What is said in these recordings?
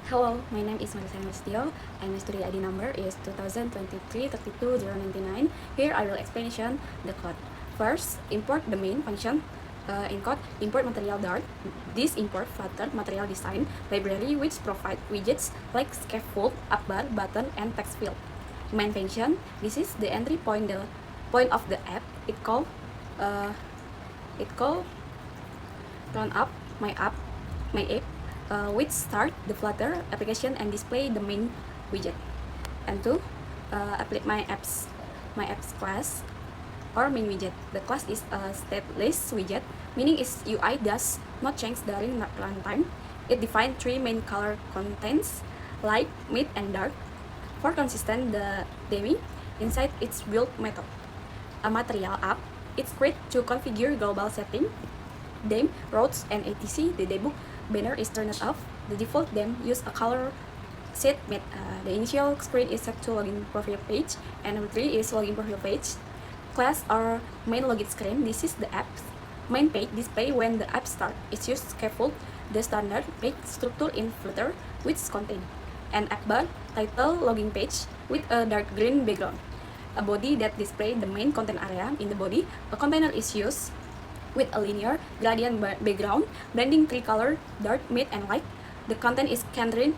Hello, my name is Marisa Nastio and my study ID number is 2023-32099. Here I will explanation the code. First, import the main function in code, import material Dart. This import Flutter material design library which provide widgets like scaffold, up bar, button, and text field. Main function, this is the entry point, the point of the app. It call run up my app, which start the Flutter application and display the main widget. And two, apply my apps class or main widget. The class is a stateless widget, meaning its UI does not change during runtime. It defines three main color contents, light, mid, and dark. For consistent the theming inside its build method. A material app, it's great to configure global setting, theme, routes, and etc. The debug banner is turned off. The default theme use a color set made. The initial screen is set to login profile page, and number 3 is login profile page. Class or main login screen. This is the app's main page display when the app start. It's used scaffold, the standard page structure in Flutter, which contain an app bar, title, login page with a dark green background. A body that display the main content area. In the body, a container is used with a linear gradient background, blending three color, dark, mid, and light. The content is contained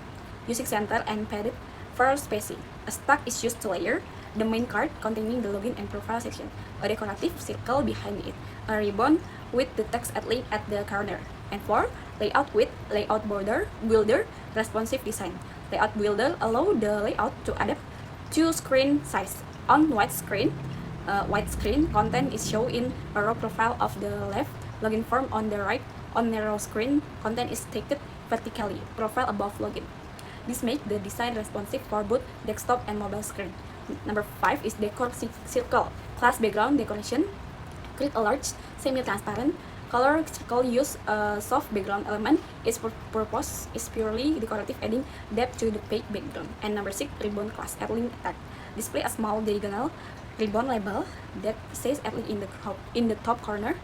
using center and padded for spacing. A stack is used to layer the main card containing the login and profile section. A decorative circle behind it. A ribbon with the text at link at the corner. And 4, layout with layout border builder responsive design. Layout builder allow the layout to adapt to screen size. On widescreen content is shown in a row profile of the left, login form on the right. On narrow screen, content is stacked vertically, profile above login. This makes the design responsive for both desktop and mobile screen. Number 5 is decor circle. Class background decoration. Create a large semi-transparent color circle. Use a soft background element. Its purpose is purely decorative, adding depth to the page background. And number 6, ribbon class. Addlink tag. Display a small diagonal ribbon label that says Addlink in the top corner.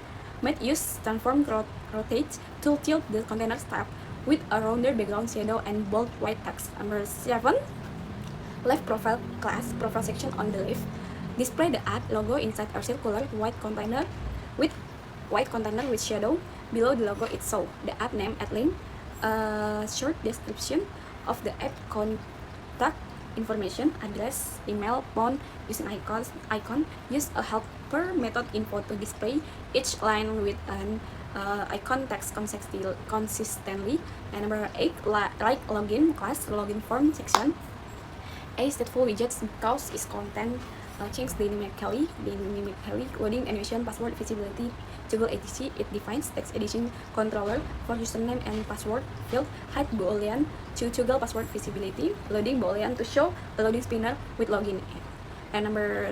Made use transform rotate to tilt the container tab with a rounder background shadow and bold white text. Number 7, left profile class profile section on the left. Display the app logo inside a circular white container with shadow below the logo itself. The app name Addlink, a short description of the app, contact information, address, email, phone, using icon. Use a helper method info to display each line with an icon text consistently. And number 8, like login class login form section. A stateful widgets because its content change dynamically, loading, animation, password, visibility, toggle etc. It defines text edition controller for username and password field, hide boolean to toggle password visibility, loading boolean to show a loading spinner with login. And number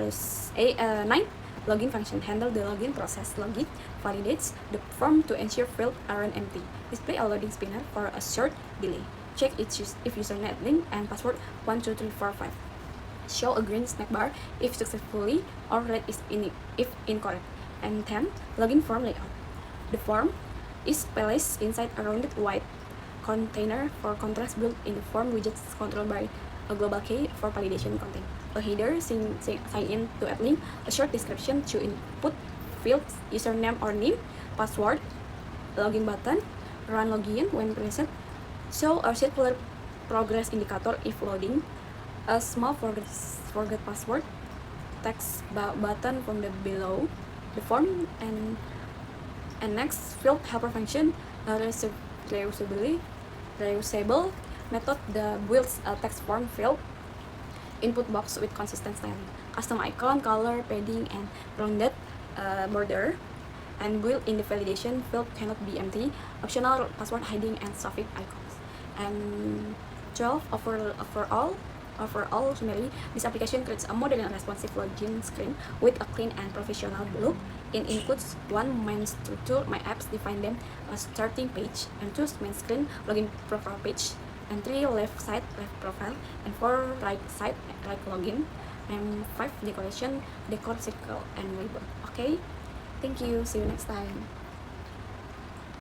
9, login function handle the login process. Login validates the form to ensure fields aren't empty. Display a loading spinner for a short delay. Check if username link and password 12345. Show a green snack bar if successfully or red is if incorrect. And 10, login form layout. The form is placed inside a rounded white container for contrast built in the form widgets controlled by a global key for validation content. A header sign in to Addlink, a short description to input fields, username or name, password, login button, run login when present, show a circular progress indicator if loading, a small forget password, text button from the below the form, and next field helper function, reusable method that builds a text form field input box with consistent styling, custom icon, color, padding, and rounded border, and built in the validation field cannot be empty, optional password hiding, and suffix icons. And 12, overall, summary, this application creates a modern and responsive login screen with a clean and professional look. It includes 1 main structure, my apps, define them, a starting page, and 2 main screen, login profile page, and 3 left side, left profile, and 4 right side, right login, and 5 decoration, decor circle, and ribbon. Okay, thank you, see you next time.